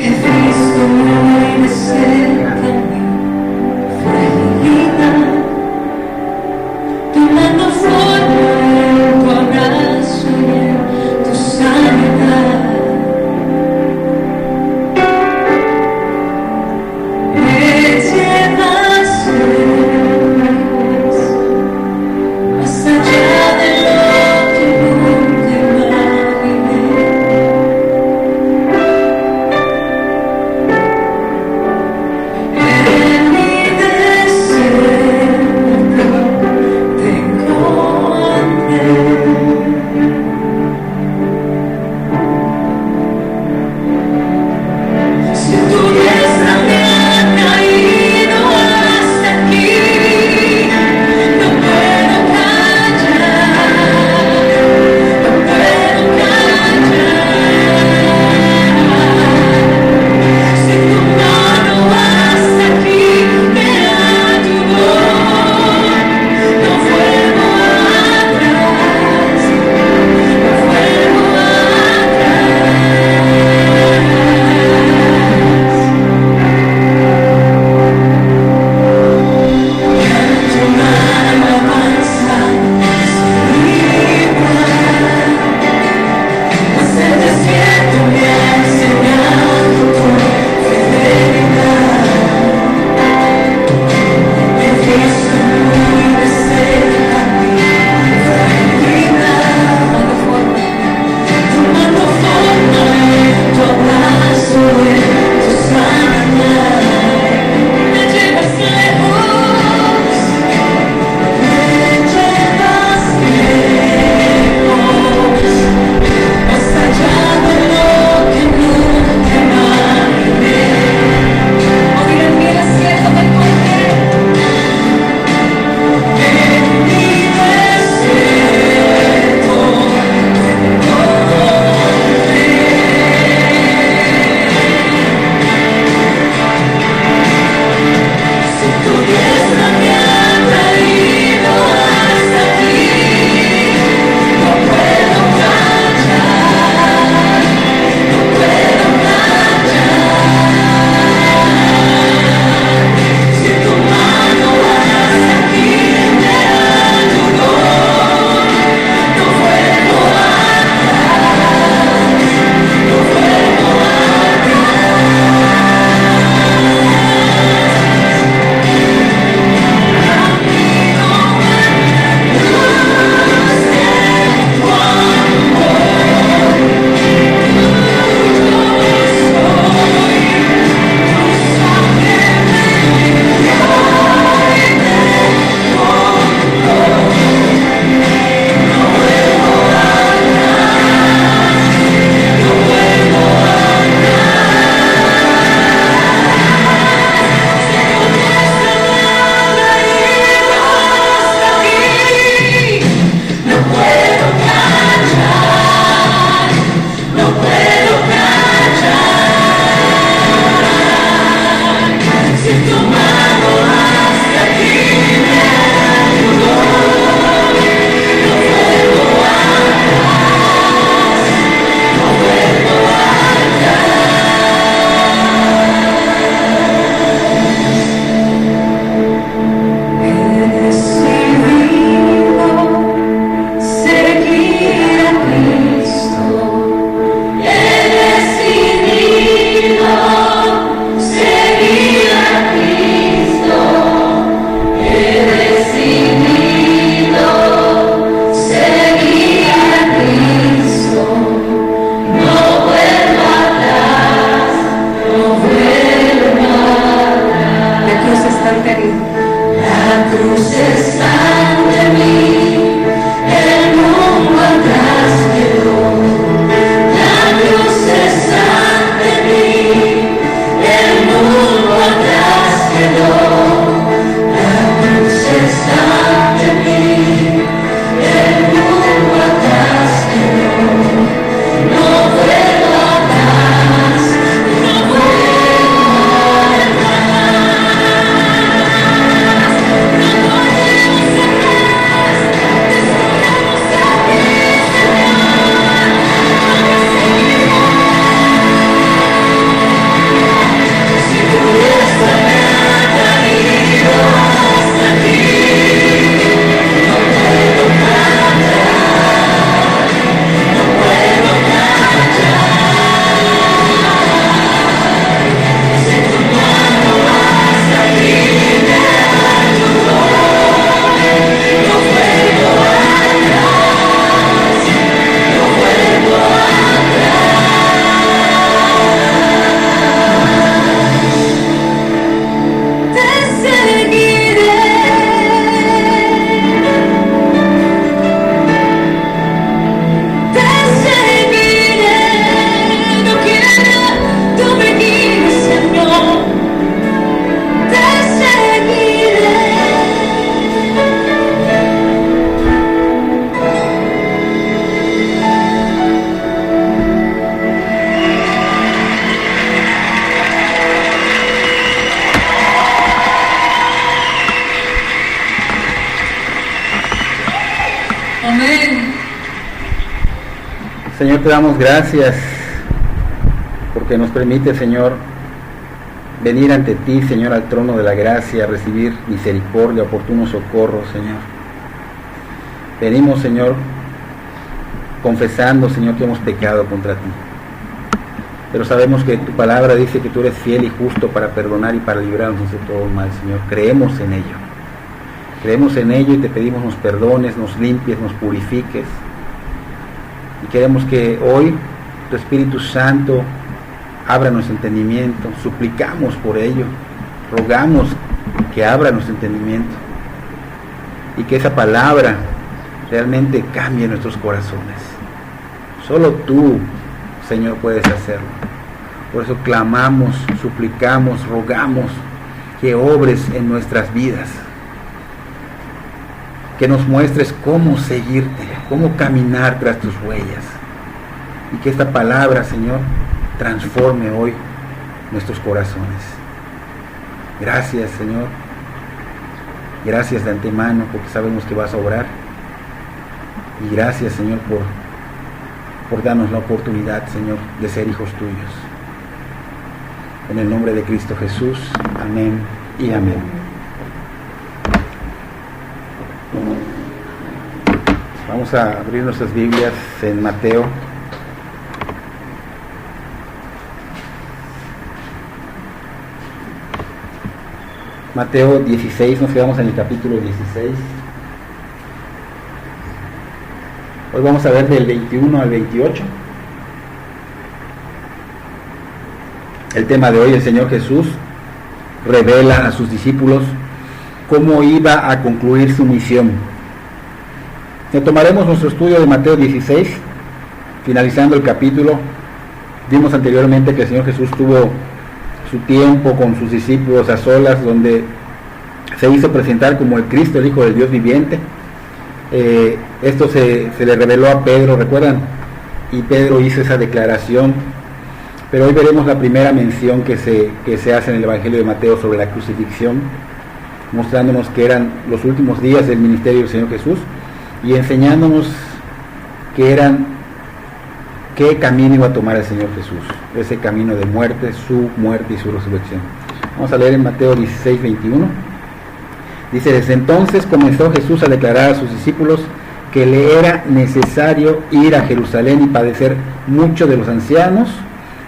He visto muy de cerca Señor, te damos gracias porque nos permite, Señor, venir ante ti, Señor, al trono de la gracia, recibir misericordia, oportuno socorro, Señor. Venimos, Señor, confesando, Señor, que hemos pecado contra ti. Pero sabemos que tu palabra dice que tú eres fiel y justo para perdonar y para librarnos de todo mal, Señor. Creemos en ello. Creemos en ello y te pedimos nos perdones, nos limpies, nos purifiques. Y queremos que hoy tu Espíritu Santo abra nuestro entendimiento. Suplicamos por ello. Rogamos que abra nuestro entendimiento. Y que esa palabra realmente cambie nuestros corazones. Solo tú, Señor, puedes hacerlo. Por eso clamamos, suplicamos, rogamos que obres en nuestras vidas, que nos muestres cómo seguirte, cómo caminar tras tus huellas, y que esta palabra, Señor, transforme hoy nuestros corazones. Gracias, Señor. Gracias de antemano porque sabemos que vas a obrar. Y gracias, Señor, por darnos la oportunidad, Señor, de ser hijos tuyos. En el nombre de Cristo Jesús, amén y amén. Vamos a abrir nuestras Biblias en Mateo. Mateo 16, nos quedamos en el capítulo 16. Hoy vamos a ver del 21 al 28. El tema de hoy, el Señor Jesús revela a sus discípulos cómo iba a concluir su misión. Tomaremos nuestro estudio de Mateo 16, finalizando el capítulo. Vimos anteriormente que el Señor Jesús tuvo su tiempo con sus discípulos a solas, donde se hizo presentar como el Cristo, el Hijo del Dios viviente. Esto se le reveló a Pedro, ¿recuerdan? Y Pedro hizo esa declaración. Pero hoy veremos la primera mención que se hace en el Evangelio de Mateo sobre la crucifixión, mostrándonos que eran los últimos días del ministerio del Señor Jesús y enseñándonos qué camino iba a tomar el Señor Jesús, ese camino de muerte, su muerte y su resurrección. Vamos a leer en Mateo 16, 21. Dice: desde entonces comenzó Jesús a declarar a sus discípulos que le era necesario ir a Jerusalén y padecer mucho de los ancianos,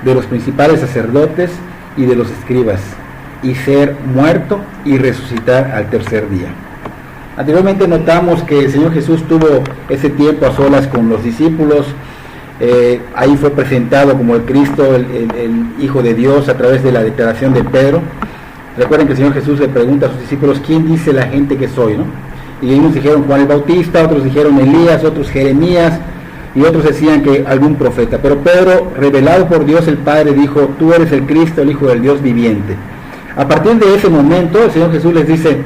de los principales sacerdotes y de los escribas, y ser muerto y resucitar al tercer día. Anteriormente notamos que el Señor Jesús tuvo ese tiempo a solas con los discípulos. Ahí fue presentado como el Cristo, el Hijo de Dios, a través de la declaración de Pedro. Recuerden que el Señor Jesús le pregunta a sus discípulos: ¿quién dice la gente que soy? ¿No? Y unos dijeron Juan el Bautista, otros dijeron Elías, otros Jeremías, y otros decían que algún profeta. Pero Pedro, revelado por Dios el Padre, dijo: tú eres el Cristo, el Hijo del Dios viviente. A partir de ese momento, el Señor Jesús les dice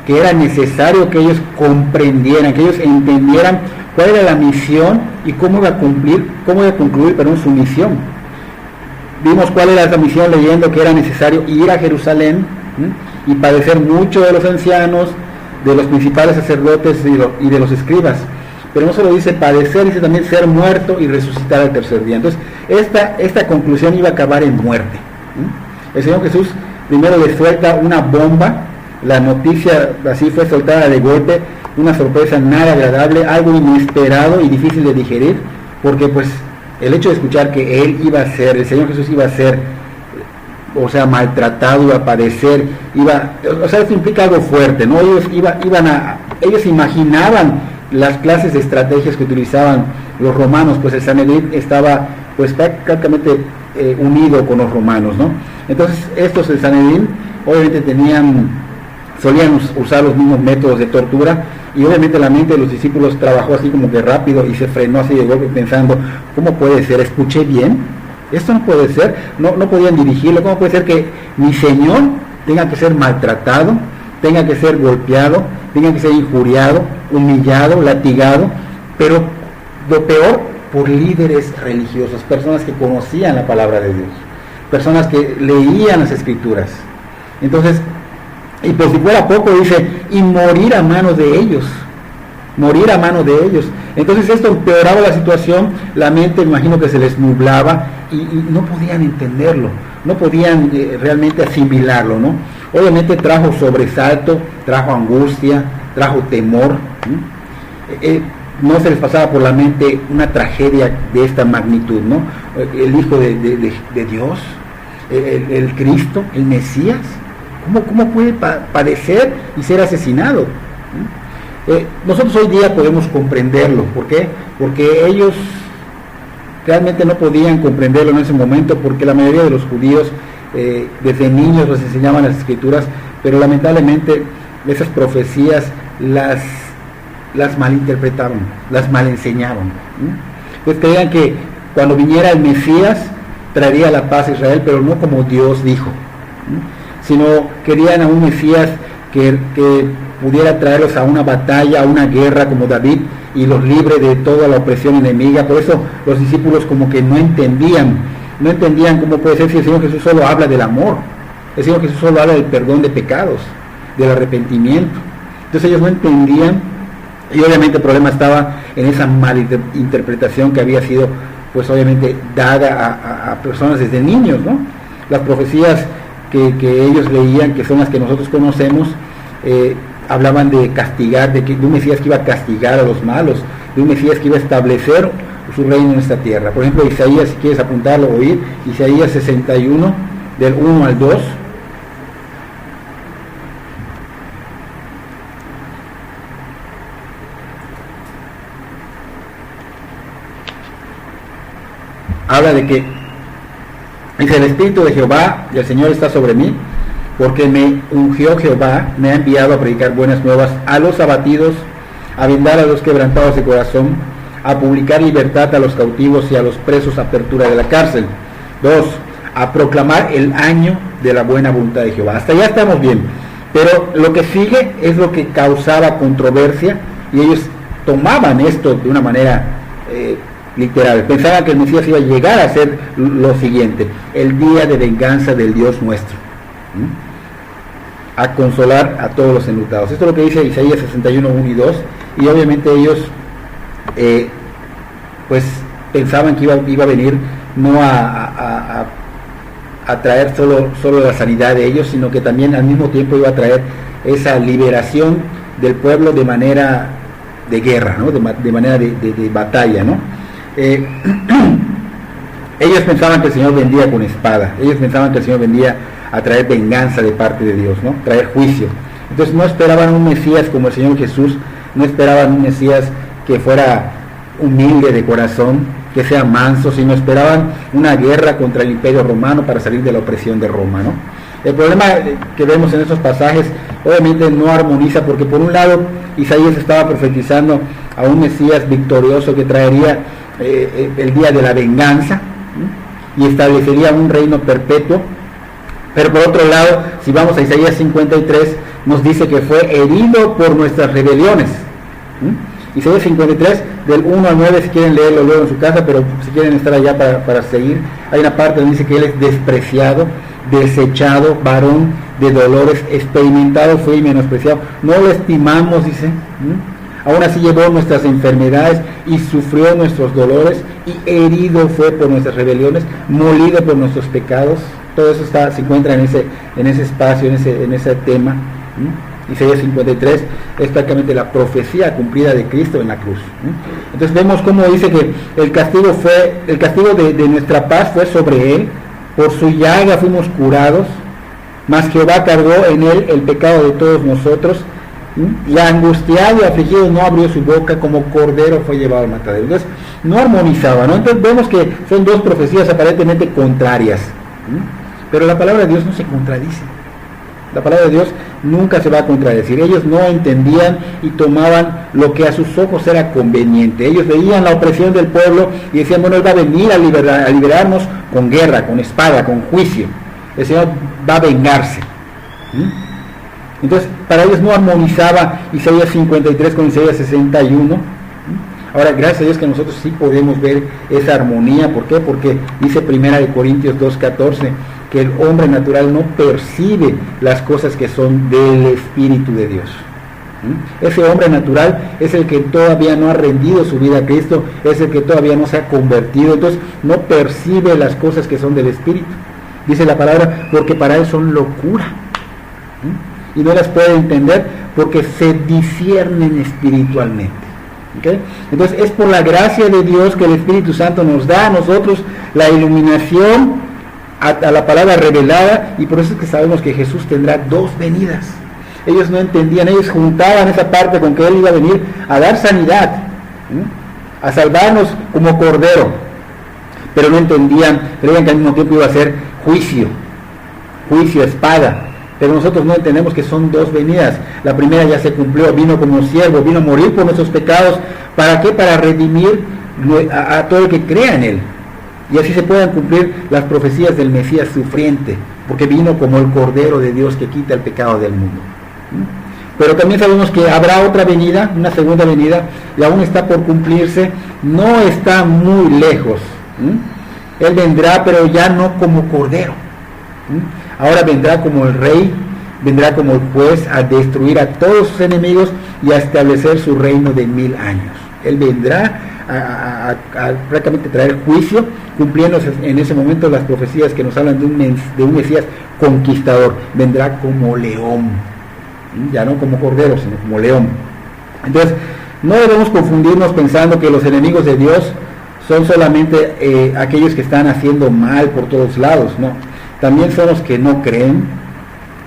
que era necesario que ellos comprendieran, que ellos entendieran cuál era la misión y cómo iba a concluir su misión. Vimos cuál era esa misión leyendo que era necesario ir a Jerusalén y padecer mucho de los ancianos, de los principales sacerdotes y de los escribas. Pero no solo dice padecer, dice también ser muerto y resucitar al tercer día. Entonces, esta conclusión iba a acabar en muerte. El Señor Jesús primero le suelta una bomba. La noticia así fue soltada de golpe, una sorpresa nada agradable, algo inesperado y difícil de digerir, porque pues el hecho de escuchar que el Señor Jesús iba a ser, maltratado, iba a padecer, esto implica algo fuerte, ¿no? Ellos imaginaban las clases de estrategias que utilizaban los romanos, pues el Sanedrín estaba pues prácticamente unido con los romanos, ¿no? Entonces estos, el Sanedrín, obviamente solían usar los mismos métodos de tortura, y obviamente la mente de los discípulos trabajó así como que rápido y se frenó así de golpe pensando: ¿cómo puede ser? ¿Escuché bien? Esto no puede ser. No podían dirigirlo. ¿Cómo puede ser que mi Señor tenga que ser maltratado, tenga que ser golpeado, tenga que ser injuriado, humillado, latigado, pero lo peor, por líderes religiosos, personas que conocían la palabra de Dios, personas que leían las Escrituras? Entonces, y por si fuera poco, dice, y morir a manos de ellos. morir a mano de ellos. Entonces esto empeoraba la situación, la mente, imagino que se les nublaba y no podían entenderlo, no podían realmente asimilarlo, ¿no? Obviamente trajo sobresalto, trajo angustia, trajo temor, no se les pasaba por la mente una tragedia de esta magnitud, ¿no? El Hijo de Dios, el Cristo, el Mesías, ¿cómo puede padecer y ser asesinado? Nosotros hoy día podemos comprenderlo. ¿Por qué? Porque ellos realmente no podían comprenderlo en ese momento, porque la mayoría de los judíos desde niños les enseñaban las escrituras, pero lamentablemente esas profecías las malinterpretaban, las malenseñaban. Pues creían que cuando viniera el Mesías traería la paz a Israel, pero no como Dios dijo, sino querían a un Mesías que pudiera traerlos a una batalla, a una guerra como David, y los libre de toda la opresión enemiga. Por eso los discípulos como que no entendían cómo puede ser si el Señor Jesús solo habla del amor, el Señor Jesús solo habla del perdón de pecados, del arrepentimiento. Entonces ellos no entendían, y obviamente el problema estaba en esa malinterpretación que había sido, pues obviamente, dada a personas desde niños, ¿no? Las profecías que ellos leían, que son las que nosotros conocemos, hablaban de castigar, de un Mesías que iba a castigar a los malos, de un Mesías que iba a establecer su reino en esta tierra. Por ejemplo, Isaías, si quieres apuntarlo, oír, Isaías 61, del 1 al 2. Habla de que dice: el Espíritu de Jehová, y el Señor está sobre mí, porque me ungió Jehová, me ha enviado a predicar buenas nuevas a los abatidos, a vendar a los quebrantados de corazón, a publicar libertad a los cautivos y a los presos apertura de la cárcel. 2. A proclamar el año de la buena voluntad de Jehová. Hasta allá estamos bien, pero lo que sigue es lo que causaba controversia, y ellos tomaban esto de una manera literal. Pensaban que el Mesías iba a llegar a ser lo siguiente: el día de venganza del Dios nuestro, a consolar a todos los enlutados. Esto es lo que dice Isaías 61, 1 y 2, y obviamente ellos pues pensaban que iba a venir no a traer solo la sanidad de ellos, sino que también al mismo tiempo iba a traer esa liberación del pueblo de manera de guerra, ¿no? de manera de batalla, ¿no? Ellos pensaban que el Señor vendría con espada, ellos pensaban que el Señor vendría a traer venganza de parte de Dios, ¿no? Traer juicio. Entonces no esperaban un Mesías como el Señor Jesús, no esperaban un Mesías que fuera humilde de corazón, que sea manso, sino esperaban una guerra contra el Imperio Romano para salir de la opresión de Roma, ¿no? El problema que vemos en estos pasajes obviamente no armoniza, porque por un lado Isaías estaba profetizando a un Mesías victorioso que traería el día de la venganza, y establecería un reino perpetuo. Pero por otro lado, si vamos a Isaías 53, nos dice que fue herido por nuestras rebeliones. Isaías 53, del 1 al 9, si quieren leerlo luego en su casa, pero si quieren estar allá para seguir, hay una parte donde dice que él es despreciado, desechado, varón de dolores, experimentado fue y menospreciado. No lo estimamos, dice. Aún así llevó nuestras enfermedades y sufrió nuestros dolores, y herido fue por nuestras rebeliones, molido por nuestros pecados. Todo eso se encuentra en ese espacio, en ese tema. Isaías 53 es prácticamente la profecía cumplida de Cristo en la cruz. Entonces vemos cómo dice que el castigo de nuestra paz fue sobre él, por su llaga fuimos curados, mas Jehová cargó en él el pecado de todos nosotros, y angustiado y afligido no abrió su boca, como cordero fue llevado al matadero. Entonces no armonizaba, ¿no? Entonces vemos que son dos profecías aparentemente contrarias, pero la palabra de Dios no se contradice. La palabra de Dios nunca se va a contradecir. Ellos no entendían y tomaban lo que a sus ojos era conveniente. Ellos veían la opresión del pueblo y decían: bueno, él va a venir a liberarnos con guerra, con espada, con juicio. El Señor va a vengarse. Entonces, para ellos no armonizaba Isaías 53 con Isaías 61. Ahora, gracias a Dios que nosotros sí podemos ver esa armonía. ¿Por qué? Porque dice 1 Corintios 2:14 que el hombre natural no percibe las cosas que son del Espíritu de Dios. Ese hombre natural es el que todavía no ha rendido su vida a Cristo, es el que todavía no se ha convertido, entonces no percibe las cosas que son del Espíritu. Dice la palabra, porque para él son locura. Y no las puede entender porque se disciernen espiritualmente. ¿Okay? Entonces es por la gracia de Dios que el Espíritu Santo nos da a nosotros la iluminación a la palabra revelada, y por eso es que sabemos que Jesús tendrá dos venidas. Ellos no entendían, ellos juntaban esa parte con que Él iba a venir a dar sanidad, a salvarnos como cordero, pero no entendían, creían que al mismo tiempo iba a ser juicio, espada. Pero nosotros no entendemos que son dos venidas. La primera ya se cumplió, vino como siervo, vino a morir por nuestros pecados. ¿Para qué? Para redimir a todo el que crea en Él. Y así se puedan cumplir las profecías del Mesías sufriente, porque vino como el Cordero de Dios que quita el pecado del mundo. Pero también sabemos que habrá otra venida, una segunda venida, y aún está por cumplirse, no está muy lejos. Él vendrá, pero ya no como Cordero. Ahora vendrá como el Rey, vendrá como el juez a destruir a todos sus enemigos y a establecer su reino de 1000 años. Él vendrá a prácticamente traer juicio, cumpliendo en ese momento las profecías que nos hablan de un Mesías conquistador. Vendrá como león, ya no como cordero, sino como león. Entonces, no debemos confundirnos pensando que los enemigos de Dios son solamente aquellos que están haciendo mal por todos lados, no. También son los que no creen,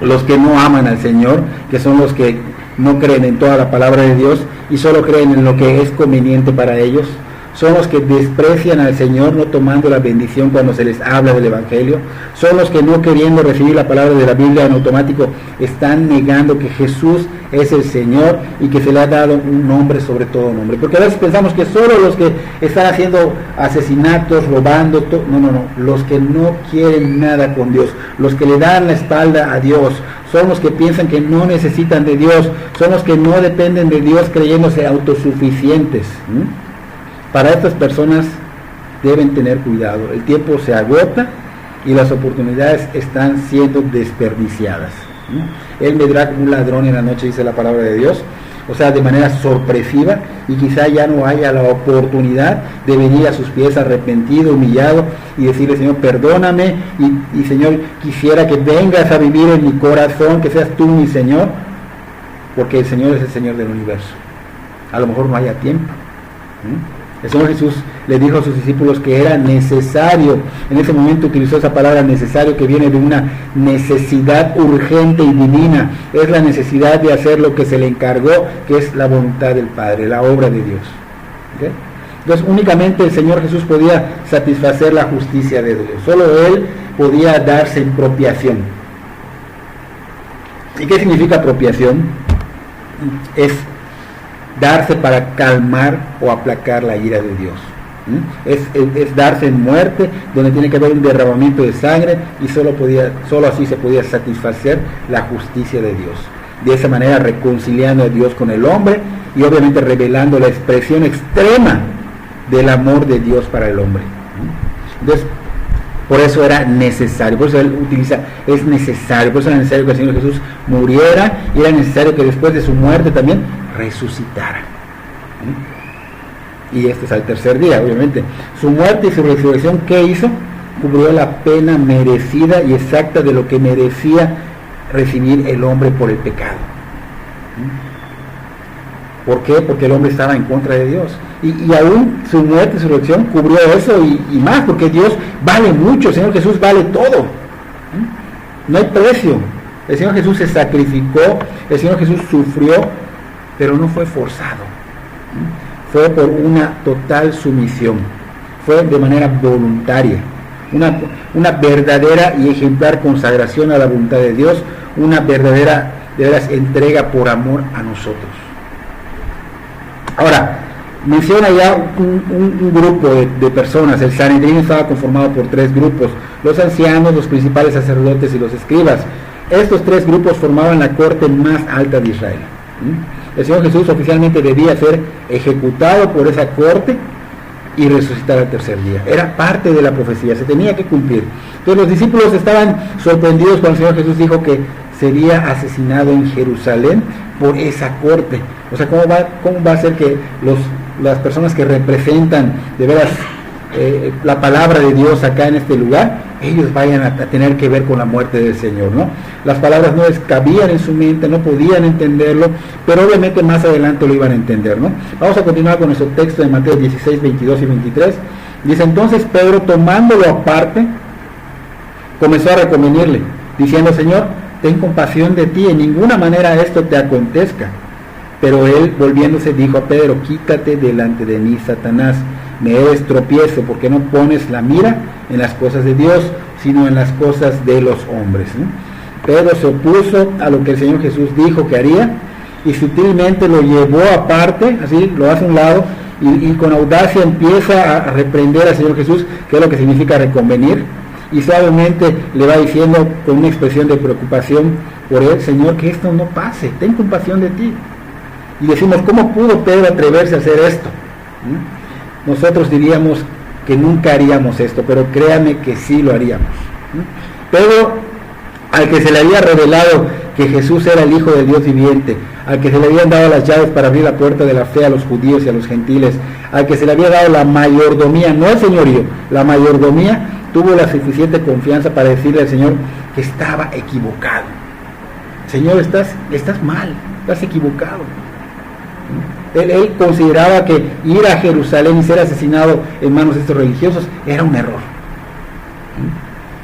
los que no aman al Señor, que son los que no creen en toda la palabra de Dios y solo creen en lo que es conveniente para ellos. Son los que desprecian al Señor, no tomando la bendición cuando se les habla del Evangelio. Son los que, no queriendo recibir la palabra de la Biblia en automático, están negando que Jesús es el Señor y que se le ha dado un nombre sobre todo nombre. Porque a veces pensamos que solo los que están haciendo asesinatos, robando, no, los que no quieren nada con Dios, los que le dan la espalda a Dios, son los que piensan que no necesitan de Dios, son los que no dependen de Dios creyéndose autosuficientes. Para estas personas deben tener cuidado. El tiempo se agota y las oportunidades están siendo desperdiciadas. Él vendrá como un ladrón en la noche, dice la palabra de Dios, o sea, de manera sorpresiva, y quizá ya no haya la oportunidad de venir a sus pies arrepentido, humillado, y decirle: Señor, perdóname, y Señor, quisiera que vengas a vivir en mi corazón, que seas tú mi Señor, porque el Señor es el Señor del universo. A lo mejor no haya tiempo. El Señor Jesús le dijo a sus discípulos que era necesario, en ese momento utilizó esa palabra necesario, que viene de una necesidad urgente y divina. Es la necesidad de hacer lo que se le encargó, que es la voluntad del Padre, la obra de Dios. ¿Okay? Entonces únicamente el Señor Jesús podía satisfacer la justicia de Dios. Solo Él podía darse expropiación. ¿Y qué significa apropiación? Es darse para calmar o aplacar la ira de Dios. Es darse en muerte, donde tiene que haber un derramamiento de sangre, y solo así se podía satisfacer la justicia de Dios. De esa manera reconciliando a Dios con el hombre, y obviamente revelando la expresión extrema del amor de Dios para el hombre. Entonces, por eso era necesario, por eso él utiliza, es necesario, por eso era necesario que el Señor Jesús muriera, y era necesario que después de su muerte también resucitara. Y este es al tercer día, obviamente. Su muerte y su resurrección, ¿qué hizo? Cubrió la pena merecida y exacta de lo que merecía recibir el hombre por el pecado. ¿Por qué? Porque el hombre estaba en contra de Dios. Y aún su muerte y su resurrección cubrió eso y más, porque Dios vale mucho, el Señor Jesús vale todo. No hay precio. El Señor Jesús se sacrificó, el Señor Jesús sufrió, pero no fue forzado. Fue por una total sumisión. Fue de manera voluntaria. Una verdadera y ejemplar consagración a la voluntad de Dios, una verdadera de veras entrega por amor a nosotros. Ahora, menciona ya un grupo de personas. El Sanedrín estaba conformado por 3 grupos: los ancianos, los principales sacerdotes y los escribas. Estos 3 grupos formaban la corte más alta de Israel. El Señor Jesús oficialmente debía ser ejecutado por esa corte y resucitar al tercer día. Era parte de la profecía, se tenía que cumplir. Entonces los discípulos estaban sorprendidos cuando el Señor Jesús dijo que sería asesinado en Jerusalén por esa corte. O sea, ¿cómo va a ser que las personas que representan de veras la palabra de Dios acá en este lugar, ellos vayan a tener que ver con la muerte del Señor, ¿no? Las palabras no les cabían en su mente, no podían entenderlo, pero obviamente más adelante lo iban a entender, ¿no? Vamos a continuar con nuestro texto de Mateo 16, 22 y 23. Dice: entonces Pedro, tomándolo aparte, comenzó a reconvenirle, diciendo: Señor, ten compasión de ti, en ninguna manera esto te acontezca. Pero él, volviéndose, dijo a Pedro: quítate delante de mí, Satanás, me eres tropiezo, porque no pones la mira en las cosas de Dios, sino en las cosas de los hombres, ¿no? Pedro se opuso a lo que el Señor Jesús dijo que haría, y sutilmente lo llevó aparte, así lo hace a un lado, y con audacia empieza a reprender al Señor Jesús, que es lo que significa reconvenir, y suavemente le va diciendo con una expresión de preocupación por él: Señor, que esto no pase, ten compasión de ti. Y decimos: ¿cómo pudo Pedro atreverse a hacer esto? Nosotros diríamos que nunca haríamos esto, pero créame que sí lo haríamos. Pedro, al que se le había revelado que Jesús era el Hijo del Dios viviente, al que se le habían dado las llaves para abrir la puerta de la fe a los judíos y a los gentiles, al que se le había dado la mayordomía, no el señorío, la mayordomía, tuvo la suficiente confianza para decirle al Señor que estaba equivocado. Señor, estás mal, estás equivocado. Él consideraba que ir a Jerusalén y ser asesinado en manos de estos religiosos era un error.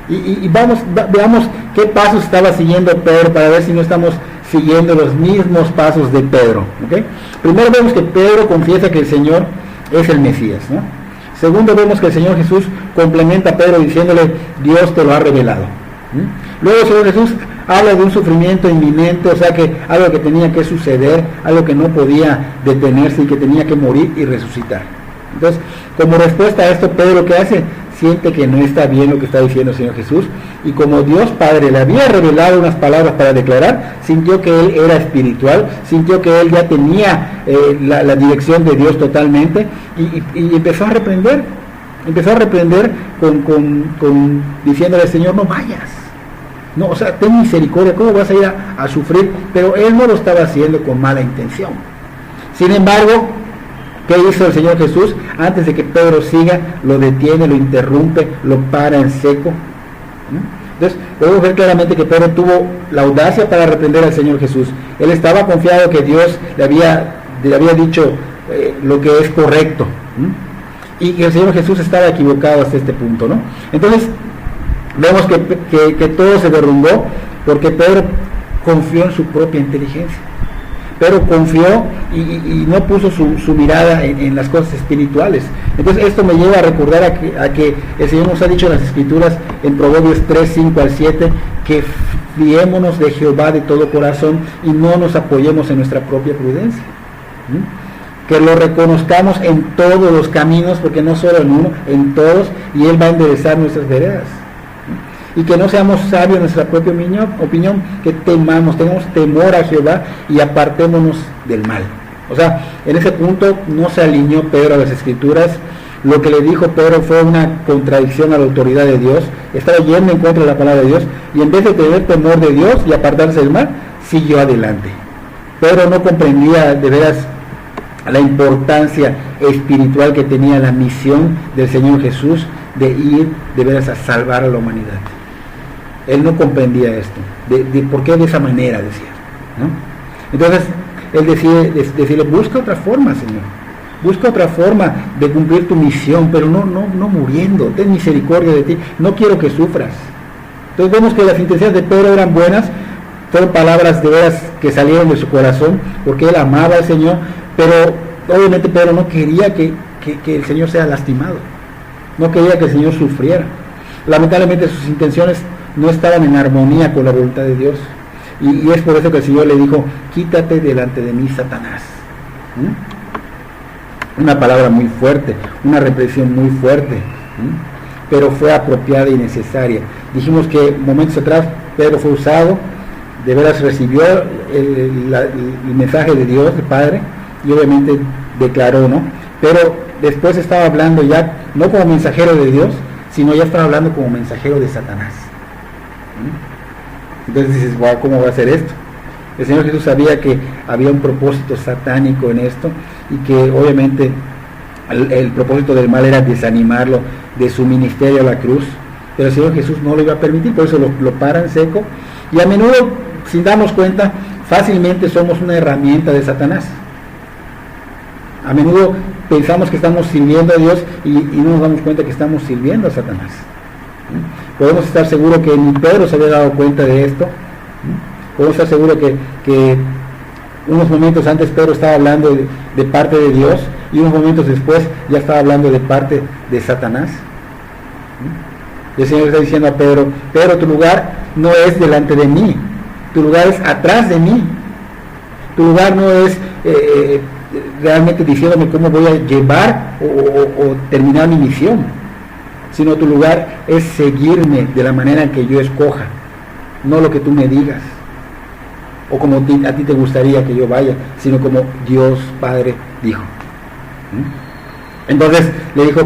Y veamos qué pasos estaba siguiendo Pedro, para ver si no estamos siguiendo los mismos pasos de Pedro, ¿okay? Primero vemos que Pedro confiesa que el Señor es el Mesías, ¿no? Segundo, vemos que el Señor Jesús complementa a Pedro diciéndole: Dios te lo ha revelado. Luego el Señor Jesús habla de un sufrimiento inminente, o sea que algo que tenía que suceder, algo que no podía detenerse y que tenía que morir y resucitar. Entonces, como respuesta a esto, Pedro, ¿qué hace? Siente que no está bien lo que está diciendo el Señor Jesús, y como Dios Padre le había revelado unas palabras para declarar, sintió que él era espiritual, sintió que él ya tenía la dirección de Dios totalmente, y empezó a reprender con diciéndole: Señor, no vayas, no, o sea, ten misericordia, ¿cómo vas a ir a sufrir? Pero él no lo estaba haciendo con mala intención. Sin embargo, ¿qué hizo el Señor Jesús? Antes de que Pedro siga, lo detiene, lo interrumpe, lo para en seco. Entonces, podemos ver claramente que Pedro tuvo la audacia para reprender al Señor Jesús. Él estaba confiado que Dios le había dicho lo que es correcto, y que el Señor Jesús estaba equivocado hasta este punto, ¿no? Entonces, vemos que todo se derrumbó porque Pedro confió en su propia inteligencia. Pedro confió y no puso su mirada en las cosas espirituales. Entonces esto me lleva a recordar a que el Señor nos ha dicho en las Escrituras, en Proverbios 3, 5 al 7, que fiémonos de Jehová de todo corazón y no nos apoyemos en nuestra propia prudencia. Que lo reconozcamos en todos los caminos, porque no solo en uno, en todos, y Él va a enderezar nuestras veredas. Y que no seamos sabios en nuestra propia opinión, que tengamos temor a Jehová y apartémonos del mal. O sea, en ese punto no se alineó Pedro a las Escrituras. Lo que le dijo Pedro fue una contradicción a la autoridad de Dios, estaba yendo en contra de la palabra de Dios, y en vez de tener temor de Dios y apartarse del mal, siguió adelante. Pedro no comprendía de veras la importancia espiritual que tenía la misión del Señor Jesús de ir de veras a salvar a la humanidad. Él no comprendía esto, de por qué de esa manera, decía, ¿no? Entonces él decirle: busca otra forma, Señor, busca otra forma de cumplir tu misión, pero no muriendo, ten misericordia de ti, no quiero que sufras. Entonces vemos que las intenciones de Pedro eran buenas, fueron palabras de veras que salieron de su corazón, porque él amaba al Señor, pero obviamente Pedro no quería que el Señor sea lastimado, no quería que el Señor sufriera. Lamentablemente sus intenciones no estaban en armonía con la voluntad de Dios, y es por eso que el Señor le dijo: quítate delante de mí, Satanás. Una palabra muy fuerte, una represión muy fuerte, pero fue apropiada y necesaria. Dijimos que momentos atrás Pedro fue usado, de veras recibió el mensaje de Dios, del Padre, y obviamente declaró, ¿no? Pero después estaba hablando ya no como mensajero de Dios, sino ya estaba hablando como mensajero de Satanás. Entonces dices, wow, ¿cómo va a ser esto? El Señor Jesús sabía que había un propósito satánico en esto y que obviamente el propósito del mal era desanimarlo de su ministerio a la cruz, pero el Señor Jesús no lo iba a permitir, por eso lo para en seco, y a menudo, sin darnos cuenta, fácilmente somos una herramienta de Satanás. A menudo pensamos que estamos sirviendo a Dios y no nos damos cuenta que estamos sirviendo a Satanás. Podemos estar seguros que ni Pedro se había dado cuenta de esto. Podemos estar seguros que unos momentos antes Pedro estaba hablando de parte de Dios y unos momentos después ya estaba hablando de parte de Satanás. Y el Señor está diciendo a Pedro, Pedro, tu lugar no es delante de mí, tu lugar es atrás de mí. Tu lugar no es realmente diciéndome cómo voy a llevar o terminar mi misión, sino tu lugar es seguirme de la manera en que yo escoja, no lo que tú me digas o como a ti te gustaría que yo vaya, sino como Dios Padre dijo. Entonces le dijo,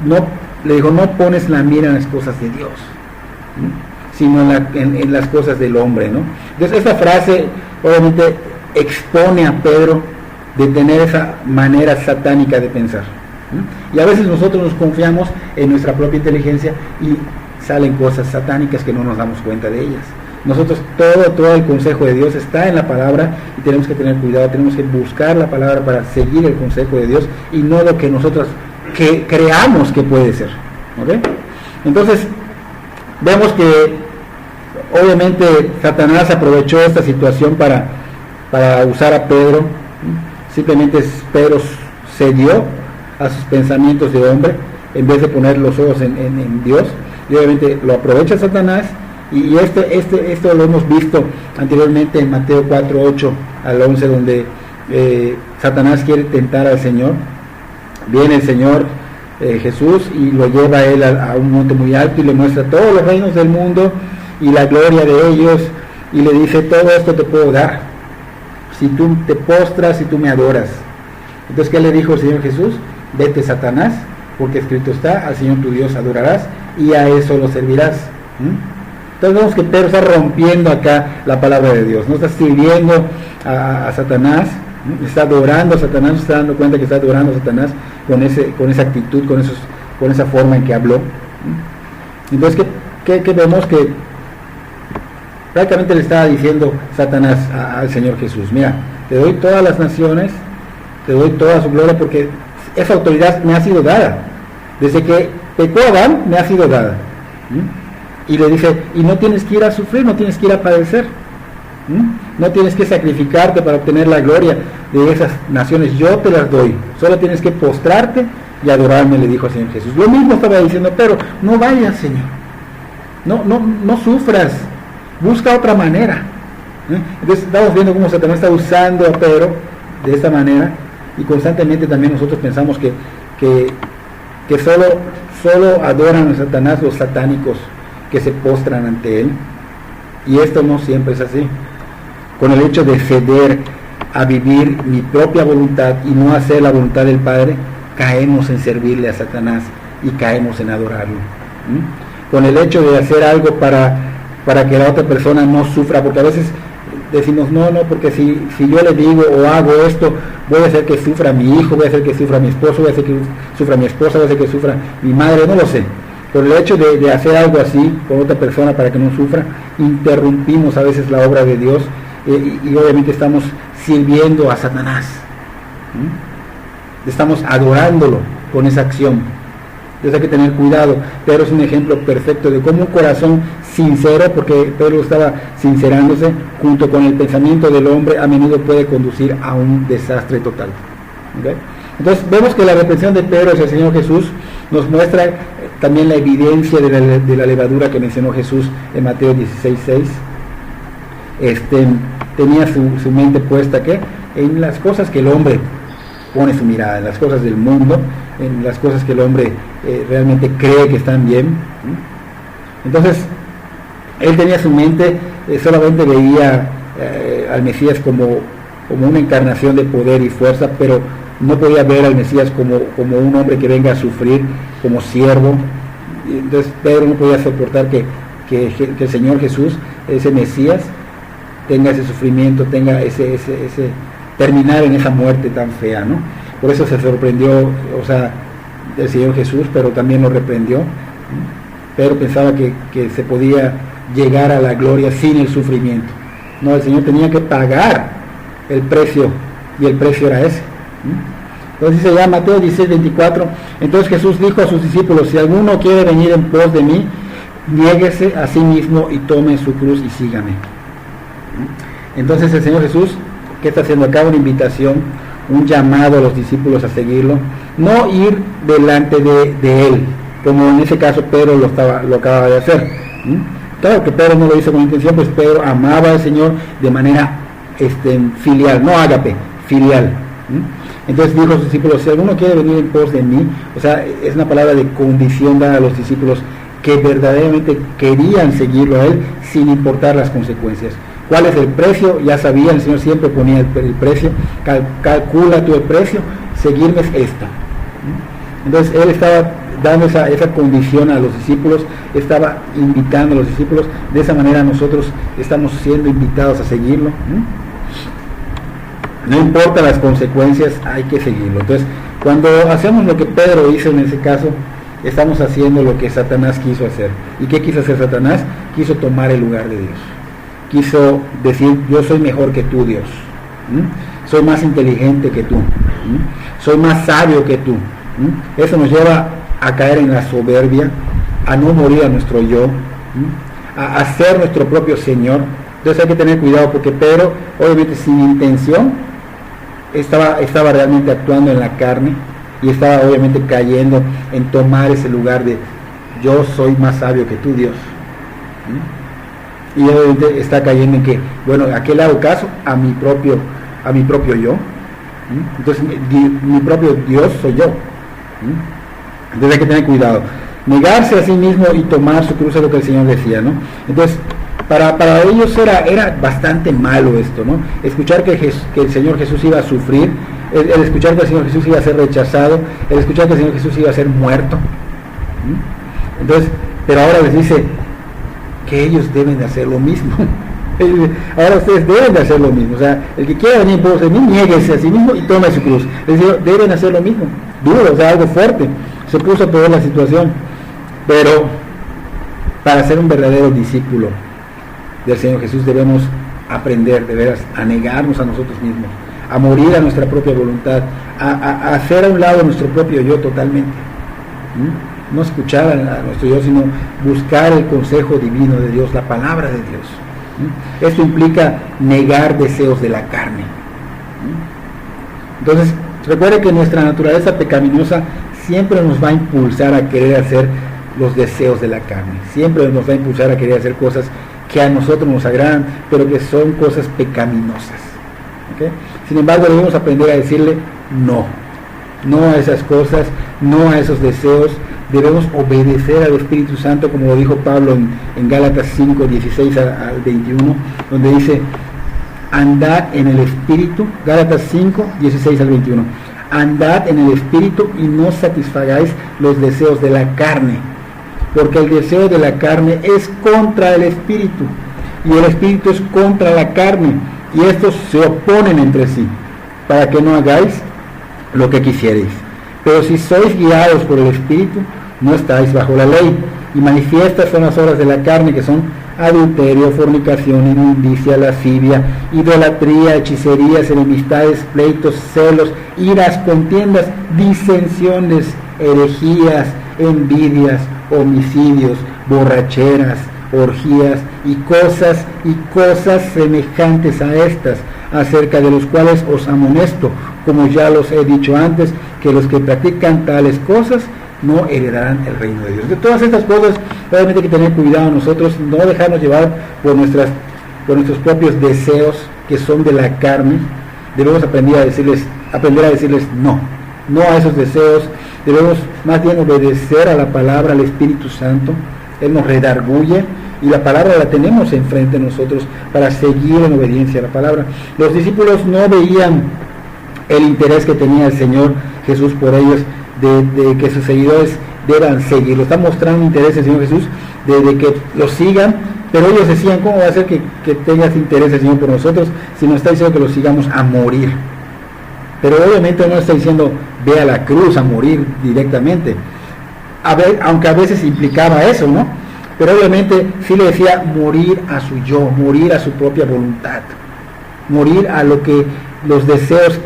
no pones la mira en las cosas de Dios, sino en las cosas del hombre, ¿no? Entonces esta frase obviamente expone a Pedro de tener esa manera satánica de pensar. Y a veces nosotros nos confiamos en nuestra propia inteligencia y salen cosas satánicas que no nos damos cuenta de ellas. Nosotros, todo el consejo de Dios está en la palabra y tenemos que tener cuidado, tenemos que buscar la palabra para seguir el consejo de Dios y no lo que nosotros creamos que puede ser. ¿Okay? Entonces, vemos que obviamente Satanás aprovechó esta situación para usar a Pedro. Simplemente Pedro cedió a sus pensamientos de hombre en vez de poner los ojos en Dios, y obviamente lo aprovecha Satanás. Y esto lo hemos visto anteriormente en Mateo 4, 8 al 11, donde Satanás quiere tentar al Señor. Viene el Señor Jesús y lo lleva a él a un monte muy alto y le muestra todos los reinos del mundo y la gloria de ellos, y le dice, todo esto te puedo dar si tú te postras, si tú me adoras. Entonces, ¿qué le dijo el Señor Jesús? Vete, Satanás, porque escrito está, al Señor tu Dios adorarás y a eso lo servirás. Entonces vemos que Pedro está rompiendo acá la palabra de Dios, no está sirviendo a Satanás, está adorando a Satanás, no está dando cuenta que está adorando a Satanás con esa actitud, con esa forma en que habló. Entonces, ¿qué vemos? Que prácticamente le estaba diciendo Satanás al Señor Jesús, mira, te doy todas las naciones, te doy toda su gloria, porque esa autoridad me ha sido dada, desde que pecó Adán me ha sido dada. Y le dice, y no tienes que ir a sufrir, no tienes que ir a padecer, no tienes que sacrificarte para obtener la gloria de esas naciones, yo te las doy, solo tienes que postrarte y adorarme, le dijo al Señor Jesús. Lo mismo estaba diciendo, pero no vayas, Señor, no sufras, busca otra manera. Entonces estamos viendo cómo Satanás está usando a Pedro de esta manera, y constantemente también nosotros pensamos que solo adoran a Satanás los satánicos que se postran ante él, y esto no siempre es así. Con el hecho de ceder a vivir mi propia voluntad y no hacer la voluntad del Padre, caemos en servirle a Satanás y caemos en adorarlo. Con el hecho de hacer algo para que la otra persona no sufra, porque a veces decimos, no, porque si yo le digo o hago esto, voy a hacer que sufra mi hijo, voy a hacer que sufra mi esposo, voy a hacer que sufra mi esposa, voy a hacer que sufra mi madre, no lo sé. Por el hecho de hacer algo así con otra persona para que no sufra, interrumpimos a veces la obra de Dios, y obviamente estamos sirviendo a Satanás. Estamos adorándolo con esa acción. Entonces hay que tener cuidado. Pedro es un ejemplo perfecto de cómo un corazón sincero, porque Pedro estaba sincerándose, junto con el pensamiento del hombre, a menudo puede conducir a un desastre total. ¿Okay? Entonces vemos que la reprensión de Pedro hacia el Señor Jesús nos muestra también la evidencia de la levadura que mencionó Jesús en Mateo 16:6. Tenía su mente puesta en las cosas que el hombre pone su mirada, en las cosas del mundo, en las cosas que el hombre realmente cree que están bien. Entonces él tenía su mente, solamente veía al Mesías como una encarnación de poder y fuerza, pero no podía ver al Mesías como un hombre que venga a sufrir como siervo. Entonces Pedro no podía soportar que el Señor Jesús ese Mesías tenga ese sufrimiento, tenga ese terminar en esa muerte tan fea, ¿no? Por eso se sorprendió, o sea, el Señor Jesús, pero también lo reprendió. Pedro pensaba que se podía llegar a la gloria sin el sufrimiento. No, el Señor tenía que pagar el precio, y el precio era ese. Entonces dice ya Mateo 16:24, entonces Jesús dijo a sus discípulos, si alguno quiere venir en pos de mí, niéguese a sí mismo y tome su cruz y sígame. Entonces el Señor Jesús, ¿qué está haciendo acá? Una invitación, un llamado a los discípulos a seguirlo, no ir delante de él, como en ese caso Pedro lo acababa de hacer. Claro que Pedro no lo hizo con intención, pues Pedro amaba al Señor de manera filial, no ágape, filial. Entonces dijo a sus discípulos, si alguno quiere venir en pos de mí, o sea, es una palabra de condición dada a los discípulos que verdaderamente querían seguirlo a él sin importar las consecuencias. ¿Cuál es el precio? Ya sabían, el Señor siempre ponía el precio, calcula tú el precio, seguirme es esta. Entonces él estaba dando esa condición a los discípulos, estaba invitando a los discípulos, de esa manera nosotros estamos siendo invitados a seguirlo. No importa las consecuencias, hay que seguirlo. Entonces, cuando hacemos lo que Pedro hizo en ese caso, estamos haciendo lo que Satanás quiso hacer. ¿Y qué quiso hacer Satanás? Quiso tomar el lugar de Dios. Quiso decir, yo soy mejor que tú, Dios. Soy más inteligente que tú. Soy más sabio que tú. Eso nos lleva a caer en la soberbia, a no morir a nuestro yo, a ser nuestro propio Señor. Entonces hay que tener cuidado, porque Pedro, obviamente sin intención, estaba realmente actuando en la carne y estaba obviamente cayendo en tomar ese lugar de yo soy más sabio que tú, Dios. Y obviamente está cayendo en que, bueno, ¿a qué le hago caso? A mi propio yo. Entonces mi propio Dios soy yo. Entonces hay que tener cuidado. Negarse a sí mismo y tomar su cruz es lo que el Señor decía, ¿no? Entonces, para ellos era bastante malo esto, ¿no? Escuchar que el Señor Jesús iba a sufrir, el escuchar que el Señor Jesús iba a ser rechazado, el escuchar que el Señor Jesús iba a ser muerto. Entonces, pero ahora les dice que ellos deben de hacer lo mismo. Ahora ustedes deben de hacer lo mismo. O sea, el que quiera venir por de mí, niéguese a sí mismo y tome su cruz. Les digo, deben hacer lo mismo. Duro, o sea, algo fuerte. Se puso a peor la situación. Pero para ser un verdadero discípulo del Señor Jesús debemos aprender de veras a negarnos a nosotros mismos, a morir a nuestra propia voluntad, a hacer a un lado nuestro propio yo totalmente. No escuchar a nuestro yo, sino buscar el consejo divino de Dios, la palabra de Dios. Esto implica negar deseos de la carne. Entonces, recuerde que nuestra naturaleza pecaminosa siempre nos va a impulsar a querer hacer los deseos de la carne, siempre nos va a impulsar a querer hacer cosas que a nosotros nos agradan, pero que son cosas pecaminosas. ¿Okay? Sin embargo, debemos aprender a decirle no a esas cosas, no a esos deseos. Debemos obedecer al Espíritu Santo, como lo dijo Pablo en Gálatas 5, 16 al 21, donde dice, andad en el Espíritu, Gálatas 5, 16 al 21, andad en el Espíritu y no satisfagáis los deseos de la carne, porque el deseo de la carne es contra el Espíritu, y el Espíritu es contra la carne, y estos se oponen entre sí, para que no hagáis lo que quisierais. Pero si sois guiados por el Espíritu, no estáis bajo la ley. Y manifiestas son las obras de la carne, que son adulterio, fornicación, inmundicia, lascivia, idolatría, hechicerías, enemistades, pleitos, celos, iras, contiendas, disensiones, herejías, envidias, homicidios, borracheras, orgías y cosas semejantes a estas, acerca de los cuales os amonesto, como ya los he dicho antes, que los que practican tales cosas no heredarán el reino de Dios. De todas estas cosas, obviamente hay que tener cuidado nosotros, no dejarnos llevar por nuestros propios deseos que son de la carne. Debemos aprender a decirles no a esos deseos. Debemos más bien obedecer a la palabra, al Espíritu Santo. Él nos redarguye y la palabra la tenemos enfrente de nosotros para seguir en obediencia a la palabra. Los discípulos no veían el interés que tenía el Señor Jesús por ellos, de que sus seguidores deban seguirlo. Está mostrando interés el Señor Jesús de que lo sigan, Pero ellos decían, ¿cómo va a ser que tengas interés el Señor por nosotros si nos está diciendo que los sigamos a morir? Pero obviamente no está diciendo, ve a la cruz a morir directamente. Aunque a veces implicaba eso, ¿no? Pero obviamente sí le decía morir a su yo, morir a su propia voluntad, morir a lo que los deseos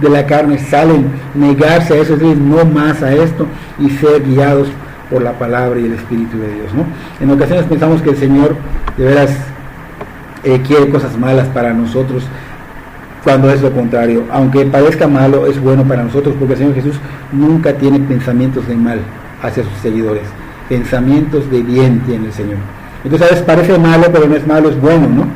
de la carne salen, negarse a eso, es decir, no más a esto y ser guiados por la palabra y el Espíritu de Dios, ¿no? En ocasiones pensamos que el Señor de veras quiere cosas malas para nosotros, cuando es lo contrario. Aunque parezca malo, es bueno para nosotros, porque el Señor Jesús nunca tiene pensamientos de mal hacia sus seguidores, pensamientos de bien tiene el Señor. Entonces a veces parece malo, pero no es malo, es bueno, ¿no?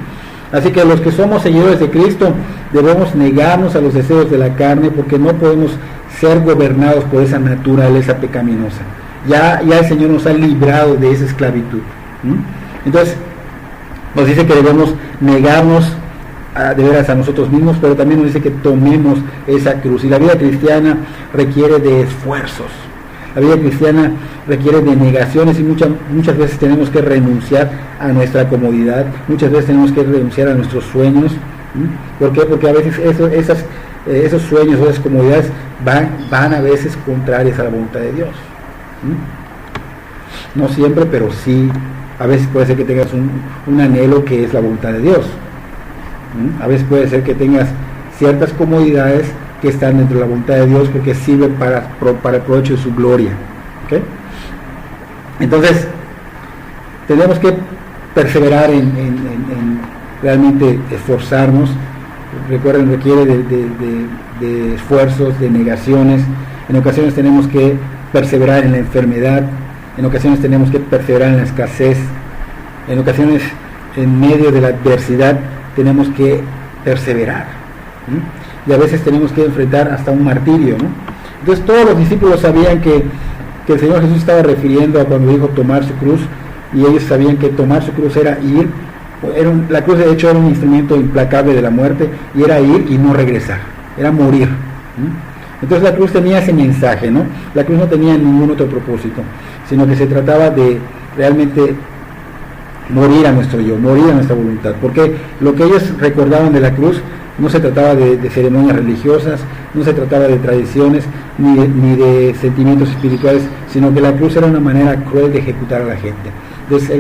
Así que los que somos seguidores de Cristo debemos negarnos a los deseos de la carne, porque no podemos ser gobernados por esa naturaleza pecaminosa. Ya el Señor nos ha librado de esa esclavitud. Entonces nos dice que debemos negarnos de veras a nosotros mismos, pero también nos dice que tomemos esa cruz. Y la vida cristiana requiere de esfuerzos. La vida cristiana requiere de negaciones, y muchas veces tenemos que renunciar a nuestra comodidad, muchas veces tenemos que renunciar a nuestros sueños. ¿Por qué? Porque a veces esos sueños o esas comodidades van a veces contrarias a la voluntad de Dios. No siempre, pero sí, a veces puede ser que tengas un anhelo que es la voluntad de Dios. A veces puede ser que tengas ciertas comodidades que están dentro de la voluntad de Dios, porque sirven para el provecho de su gloria. ¿Okay? Entonces, tenemos que perseverar en realmente esforzarnos. Recuerden, requiere de esfuerzos, de negaciones. En ocasiones tenemos que perseverar en la enfermedad, en ocasiones tenemos que perseverar en la escasez, en ocasiones en medio de la adversidad tenemos que perseverar, y a veces tenemos que enfrentar hasta un martirio, ¿no? Entonces todos los discípulos sabían que el Señor Jesús estaba refiriendo a cuando dijo tomar su cruz, y ellos sabían que tomar su cruz era ir, la cruz de hecho era un instrumento implacable de la muerte, y era ir y no regresar, era morir. Entonces la cruz tenía ese mensaje, ¿no? La cruz no tenía ningún otro propósito, sino que se trataba de realmente morir a nuestro yo, morir a nuestra voluntad, porque lo que ellos recordaban de la cruz no se trataba de ceremonias religiosas, no se trataba de tradiciones, ni de sentimientos espirituales, sino que la cruz era una manera cruel de ejecutar a la gente. Entonces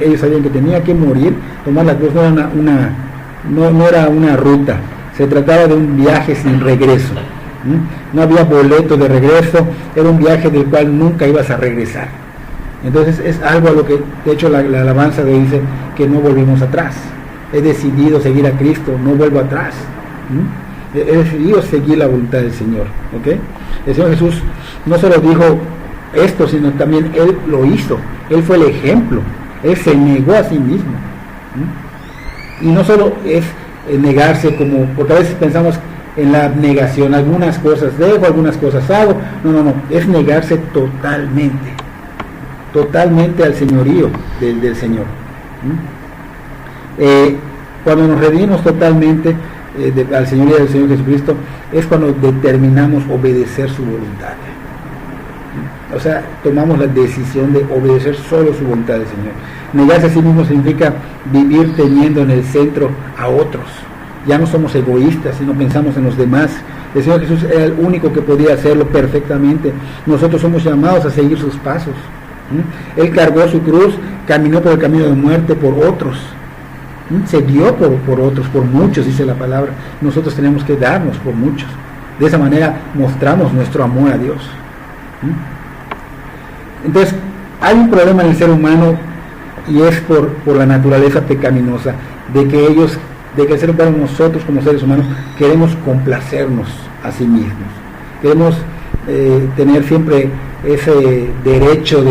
ellos sabían que tenía que morir. Tomar la cruz no era una ruta, se trataba de un viaje sin regreso. No había boleto de regreso, era un viaje del cual nunca ibas a regresar. Entonces es algo a lo que, de hecho, la alabanza dice que no volvemos atrás. He decidido seguir a Cristo, no vuelvo atrás. He decidido seguir la voluntad del Señor. ¿Okay? El Señor Jesús no solo dijo esto, sino también Él lo hizo. Él fue el ejemplo. Él se negó a sí mismo. Y no solo es negarse como, porque a veces pensamos en la negación, algunas cosas dejo, algunas cosas hago. No, es negarse totalmente al señorío del Señor. Cuando nos redimos totalmente al señorío del Señor Jesucristo, es cuando determinamos obedecer su voluntad. O sea, tomamos la decisión de obedecer solo su voluntad del Señor. Negarse a sí mismo significa vivir teniendo en el centro a otros. Ya no somos egoístas, sino pensamos en los demás. El Señor Jesús era el único que podía hacerlo perfectamente. Nosotros somos llamados a seguir sus pasos. Él cargó su cruz, caminó por el camino de muerte por otros. Se dio por otros, por muchos, dice la palabra. Nosotros tenemos que darnos por muchos. De esa manera mostramos nuestro amor a Dios. Entonces, hay un problema en el ser humano, y es por la naturaleza pecaminosa, de que el ser humano, nosotros como seres humanos, queremos complacernos a sí mismos. Queremos tener siempre ese derecho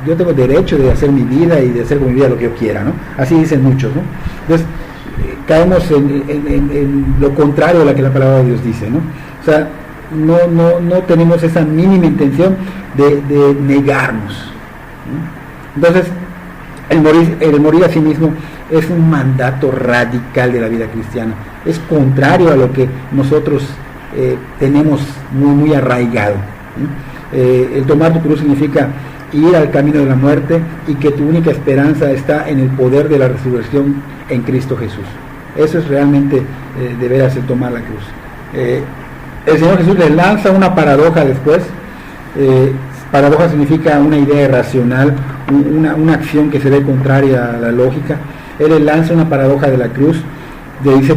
yo tengo derecho de hacer mi vida y de hacer con mi vida lo que yo quiera, ¿no? Así dicen muchos, ¿no? Entonces, caemos en lo contrario a lo que la palabra de Dios dice, ¿no? O sea, no tenemos esa mínima intención de negarnos, ¿no? Entonces, el morir a sí mismo es un mandato radical de la vida cristiana. Es contrario a lo que nosotros tenemos muy arraigado, ¿no? El tomar tu cruz significa ir al camino de la muerte y que tu única esperanza está en el poder de la resurrección en Cristo Jesús. Eso es realmente de veras el tomar la cruz. El Señor Jesús le lanza una paradoja después. Paradoja significa una idea irracional, una acción que se ve contraria a la lógica. Él le lanza una paradoja de la cruz, le dice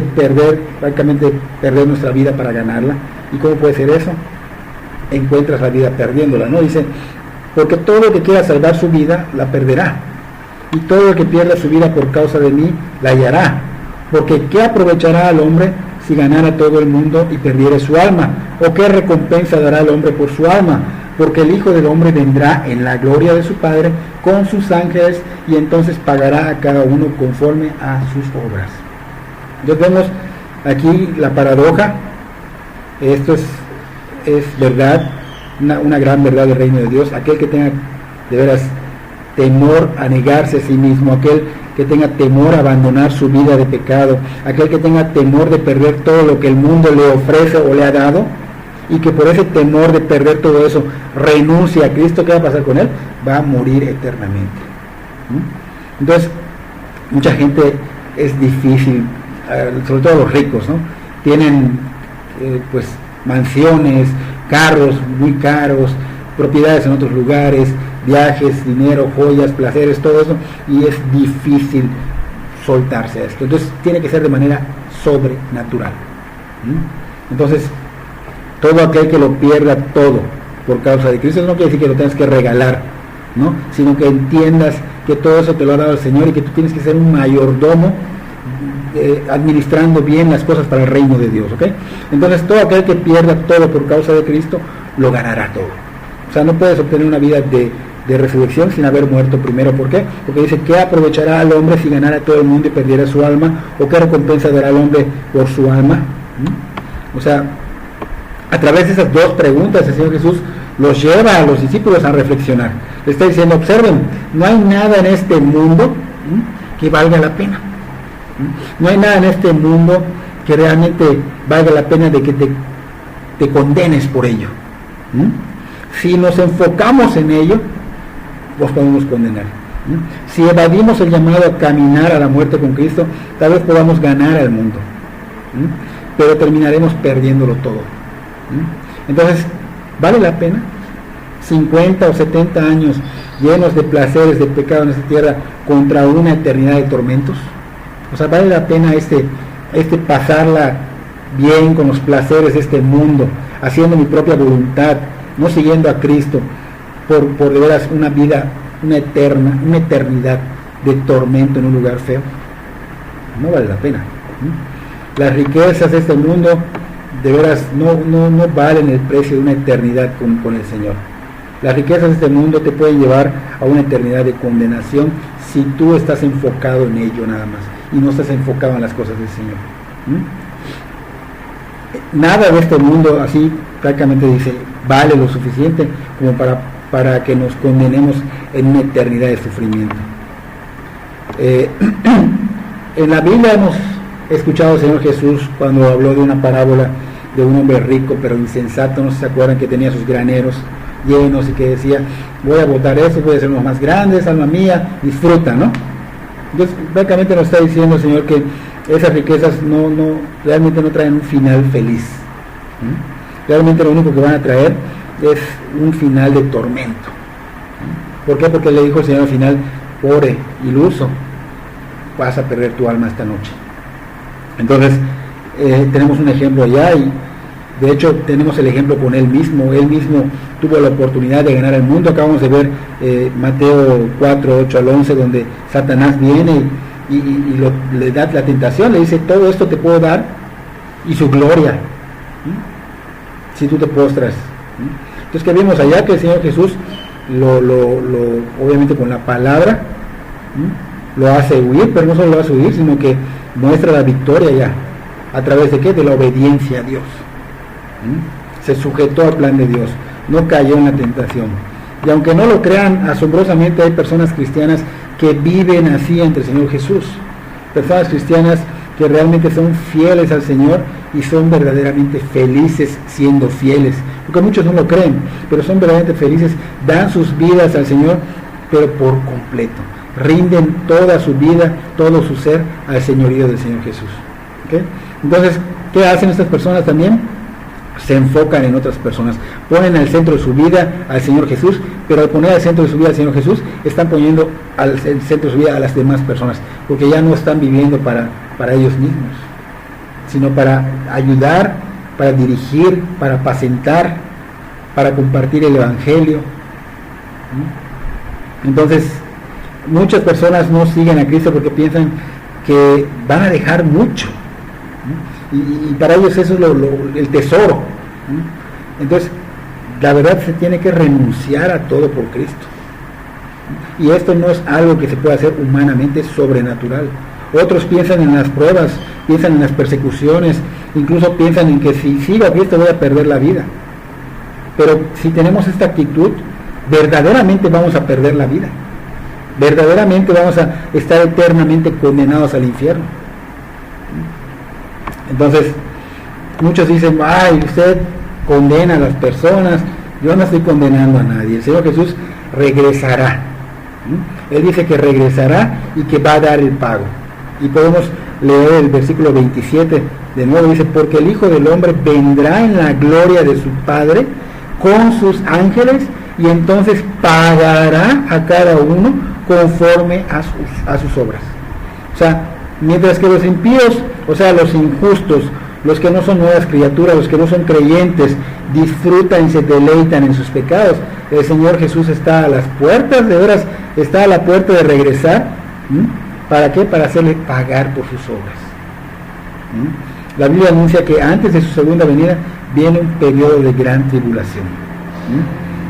prácticamente perder nuestra vida para ganarla. ¿Y cómo puede ser eso? Encuentras la vida perdiéndola, ¿no? Dice, porque todo el que quiera salvar su vida, la perderá. Y todo el que pierda su vida por causa de mí, la hallará. Porque ¿qué aprovechará al hombre si ganara todo el mundo y perdiere su alma? ¿O qué recompensa dará al hombre por su alma? Porque el Hijo del Hombre vendrá en la gloria de su Padre con sus ángeles y entonces pagará a cada uno conforme a sus obras. Entonces vemos aquí la paradoja. Esto es verdad, una gran verdad del reino de Dios. Aquel que tenga de veras temor a negarse a sí mismo, aquel que tenga temor a abandonar su vida de pecado, aquel que tenga temor de perder todo lo que el mundo le ofrece o le ha dado, y que por ese temor de perder todo eso renuncie a Cristo, ¿qué va a pasar con él? Va a morir eternamente. Entonces, mucha gente es difícil, sobre todo los ricos, ¿no? Tienen pues mansiones, carros muy caros, propiedades en otros lugares, viajes, dinero, joyas, placeres, todo eso, y es difícil soltarse a esto. Entonces tiene que ser de manera sobrenatural. Entonces, todo aquel que lo pierda todo por causa de Cristo, no quiere decir que lo tengas que regalar, ¿no? Sino que entiendas que todo eso te lo ha dado el Señor y que tú tienes que ser un mayordomo administrando bien las cosas para el reino de Dios, ¿ok? Entonces todo aquel que pierda todo por causa de Cristo, lo ganará todo. O sea, no puedes obtener una vida de resurrección sin haber muerto primero. ¿Por qué? Porque dice, ¿qué aprovechará al hombre si ganara todo el mundo y perdiera su alma? ¿O qué recompensa dará al hombre por su alma? O sea, a través de esas dos preguntas el Señor Jesús los lleva a los discípulos a reflexionar. Le está diciendo, observen, no hay nada en este mundo que valga la pena. No hay nada en este mundo que realmente valga la pena de que te condenes por ello. Si nos enfocamos en ello, los podemos condenar. Si evadimos el llamado a caminar a la muerte con Cristo, tal vez podamos ganar al mundo, pero terminaremos perdiéndolo todo. Entonces, ¿vale la pena 50 o 70 años llenos de placeres, de pecado en esta tierra contra una eternidad de tormentos? O sea, ¿vale la pena pasarla bien con los placeres de este mundo, haciendo mi propia voluntad, no siguiendo a Cristo, por de veras una vida, una eternidad de tormento en un lugar feo? No vale la pena. Las riquezas de este mundo de veras no valen el precio de una eternidad con el Señor. Las riquezas de este mundo te pueden llevar a una eternidad de condenación si tú estás enfocado en ello nada más y no estás enfocado en las cosas del Señor. Nada de este mundo, así prácticamente dice, vale lo suficiente como para que nos condenemos en una eternidad de sufrimiento. En la Biblia hemos escuchado al Señor Jesús cuando habló de una parábola de un hombre rico pero insensato, no se acuerdan, que tenía sus graneros llenos y que decía, voy a botar eso, voy a hacer los más grandes, alma mía, disfruta, ¿no? Entonces, prácticamente nos está diciendo el Señor que esas riquezas realmente no traen un final feliz. Realmente lo único que van a traer es un final de tormento. ¿Por qué? Porque le dijo el Señor al final, pobre, iluso, vas a perder tu alma esta noche. Entonces, tenemos un ejemplo allá y de hecho tenemos el ejemplo con él mismo. Él mismo tuvo la oportunidad de ganar el mundo. Acabamos de ver Mateo 4, 8 al 11, donde Satanás viene y le da la tentación, le dice, todo esto te puedo dar y su gloria, si tú te postras. Entonces, ¿qué vimos allá? Que el Señor Jesús obviamente con la palabra lo hace huir, pero no solo lo hace huir, sino que muestra la victoria ya. ¿A través de qué? De la obediencia a Dios. Se sujetó al plan de Dios, no cayó en la tentación. Y aunque no lo crean, asombrosamente hay personas cristianas que viven así ante el Señor Jesús. Personas cristianas que realmente son fieles al Señor y son verdaderamente felices siendo fieles, porque muchos no lo creen, pero son verdaderamente felices, dan sus vidas al Señor, pero por completo, rinden toda su vida, todo su ser al señorío del Señor Jesús. ¿Okay? Entonces, ¿qué hacen estas personas también? Se enfocan en otras personas, ponen al centro de su vida al Señor Jesús, pero al poner al centro de su vida al Señor Jesús, están poniendo al centro de su vida a las demás personas, porque ya no están viviendo para ellos mismos, sino para ayudar, para dirigir, para apacentar, para compartir el Evangelio. Entonces, muchas personas no siguen a Cristo porque piensan que van a dejar mucho, y para ellos eso es el tesoro. Entonces, la verdad, se tiene que renunciar a todo por Cristo, y esto no es algo que se pueda hacer humanamente, es sobrenatural. Otros piensan en las pruebas, piensan en las persecuciones, incluso piensan en que si sigo a Cristo voy a perder la vida. Pero si tenemos esta actitud, verdaderamente vamos a perder la vida, verdaderamente vamos a estar eternamente condenados al infierno. Entonces, muchos dicen, ay, usted condena a las personas. Yo no estoy condenando a nadie. El Señor Jesús regresará. Él dice que regresará y que va a dar el pago. Y podemos leer el versículo 27 de nuevo, dice, porque el Hijo del Hombre vendrá en la gloria de su Padre con sus ángeles, y entonces pagará a cada uno conforme a sus obras. O sea, mientras que los impíos, o sea, los injustos, los que no son nuevas criaturas, los que no son creyentes, disfrutan y se deleitan en sus pecados, el Señor Jesús está a las puertas, de veras, está a la puerta de regresar. ¿Para qué? Para hacerle pagar por sus obras. La Biblia anuncia que antes de su segunda venida viene un periodo de gran tribulación.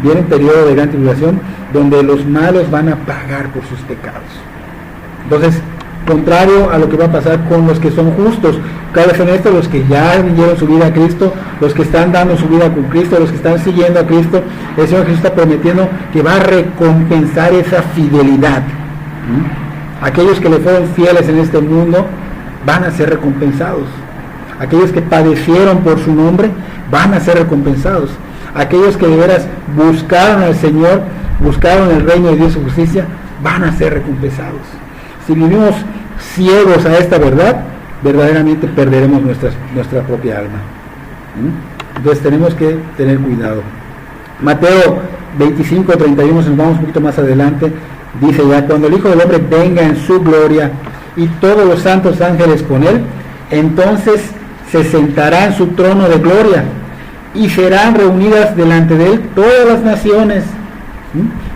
Viene un periodo de gran tribulación donde los malos van a pagar por sus pecados. Entonces, contrario a lo que va a pasar con los que son justos, ¿cuáles son estos? Los que ya dieron su vida a Cristo, los que están dando su vida con Cristo, los que están siguiendo a Cristo. El Señor Jesús está prometiendo que va a recompensar esa fidelidad. Aquellos que le fueron fieles en este mundo van a ser recompensados. Aquellos que padecieron por su nombre van a ser recompensados. Aquellos que de veras buscaron al Señor, buscaron el reino de Dios y su justicia, van a ser recompensados. Si vivimos ciegos a esta verdad, verdaderamente perderemos nuestra propia alma. Entonces tenemos que tener cuidado. Mateo 25:31, nos vamos un poquito más adelante, dice ya, cuando el Hijo del Hombre venga en su gloria y todos los santos ángeles con él, entonces se sentará en su trono de gloria y serán reunidas delante de él todas las naciones,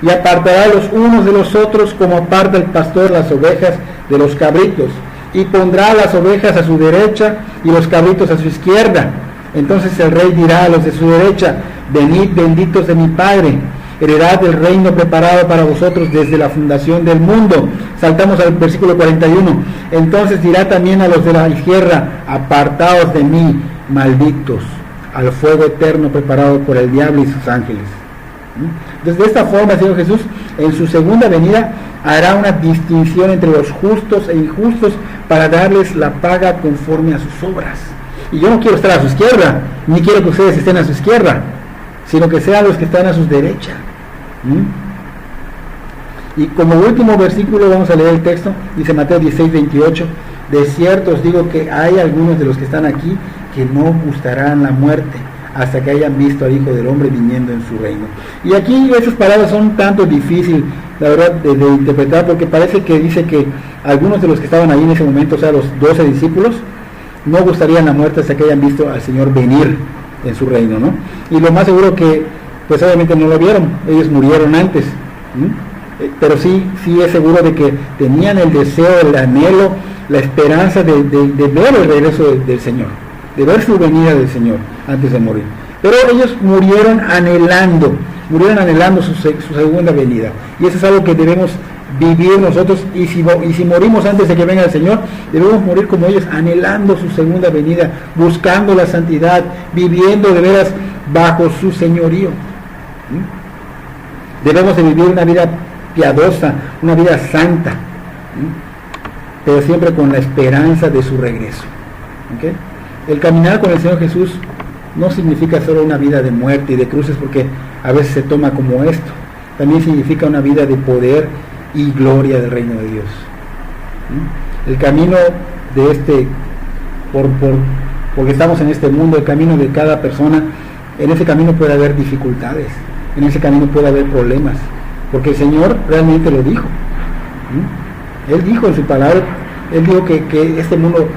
y apartará los unos de los otros como aparta el pastor las ovejas de los cabritos, y pondrá las ovejas a su derecha y los cabritos a su izquierda. Entonces el rey dirá a los de su derecha, venid benditos de mi Padre, heredad del reino preparado para vosotros desde la fundación del mundo. Saltamos al versículo 41. Entonces dirá también a los de la izquierda, apartaos de mí, malditos, al fuego eterno preparado por el diablo y sus ángeles. Entonces, de esta forma el Señor Jesús en su segunda venida hará una distinción entre los justos e injustos para darles la paga conforme a sus obras. Y yo no quiero estar a su izquierda, ni quiero que ustedes estén a su izquierda, sino que sean los que están a su derecha. Y como último versículo vamos a leer el texto, dice Mateo 16:28, de cierto os digo que hay algunos de los que están aquí que no gustarán la muerte hasta que hayan visto al Hijo del Hombre viniendo en su reino. Y aquí esas palabras son un tanto difíciles, la verdad, de interpretar, porque parece que dice que algunos de los que estaban ahí en ese momento, o sea, los 12 discípulos, no gustarían la muerte hasta que hayan visto al Señor venir en su reino, ¿no? Y lo más seguro que, pues obviamente no lo vieron, ellos murieron antes, pero sí es seguro de que tenían el deseo, el anhelo, la esperanza de ver el regreso del Señor, de ver su venida del Señor antes de morir. Pero ellos murieron anhelando su segunda venida, y eso es algo que debemos vivir nosotros, y si morimos antes de que venga el Señor, debemos morir como ellos, anhelando su segunda venida, buscando la santidad, viviendo de veras bajo su señorío. Debemos de vivir una vida piadosa, una vida santa. pero siempre con la esperanza de su regreso. ¿Okay? El caminar con el Señor Jesús no significa solo una vida de muerte y de cruces, porque a veces se toma como esto. También significa una vida de poder y gloria del reino de Dios. El camino de este, porque estamos en este mundo, el camino de cada persona, en ese camino puede haber dificultades, en ese camino puede haber problemas, porque el Señor realmente lo dijo. Él dijo en su palabra, Él dijo que este mundo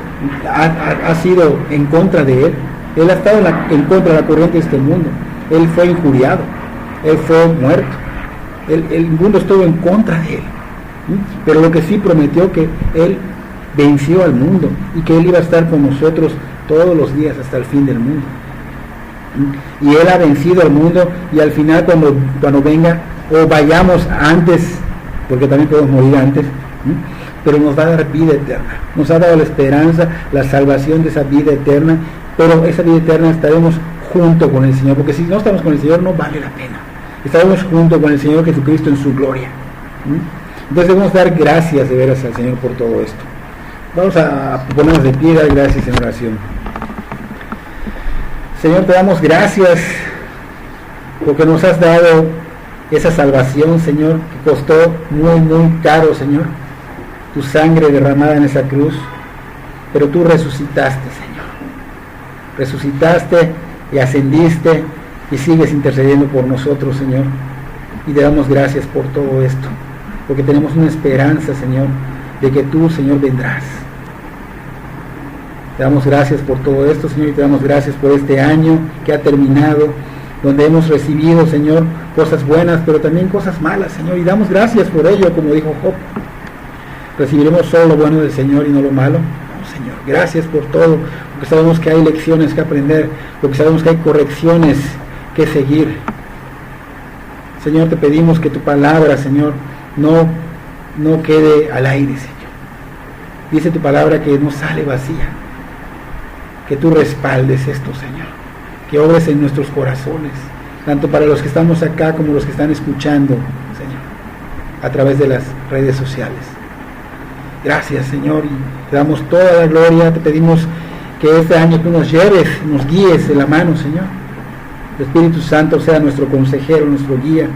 ha sido en contra de Él. Él ha estado en contra de la corriente de este mundo. Él fue injuriado, Él fue muerto, el mundo estuvo en contra de Él. Pero lo que sí prometió, que Él venció al mundo y que Él iba a estar con nosotros todos los días hasta el fin del mundo. Y Él ha vencido al mundo, y al final cuando venga, o vayamos antes, porque también podemos morir antes, pero nos va a dar vida eterna, nos ha dado la esperanza, la salvación de esa vida eterna, pero esa vida eterna estaremos junto con el Señor, porque si no estamos con el Señor no vale la pena. Estaremos junto con el Señor Jesucristo en su gloria. Entonces debemos dar gracias de veras al Señor por todo esto. Vamos a ponernos de pie y dar gracias en oración. Señor, te damos gracias porque nos has dado esa salvación, Señor, que costó muy, muy caro, Señor. Tu sangre derramada en esa cruz, pero tú resucitaste, Señor. Resucitaste y ascendiste y sigues intercediendo por nosotros, Señor. Y te damos gracias por todo esto, porque tenemos una esperanza, Señor, de que tú, Señor, vendrás. Te damos gracias por todo esto, Señor, y te damos gracias por este año que ha terminado, donde hemos recibido, Señor, cosas buenas, pero también cosas malas, Señor, y damos gracias por ello, como dijo Job. ¿Recibiremos solo lo bueno del Señor y no lo malo? No, Señor, gracias por todo, porque sabemos que hay lecciones que aprender, porque sabemos que hay correcciones que seguir. Señor, te pedimos que tu palabra, Señor, no quede al aire, Señor. Dice tu palabra que no sale vacía, que tú respaldes esto, Señor, que obres en nuestros corazones, tanto para los que estamos acá como los que están escuchando, Señor, a través de las redes sociales. Gracias, Señor, y te damos toda la gloria. Te pedimos que este año tú nos lleves, nos guíes de la mano, Señor. El Espíritu Santo sea nuestro consejero, nuestro guía,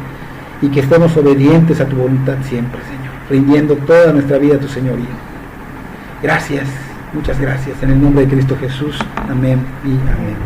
y que estemos obedientes a tu voluntad siempre, Señor, rindiendo toda nuestra vida a tu señorío. Gracias, muchas gracias, en el nombre de Cristo Jesús. Amén y amén.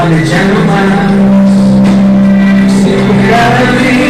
Ya no más, si cada día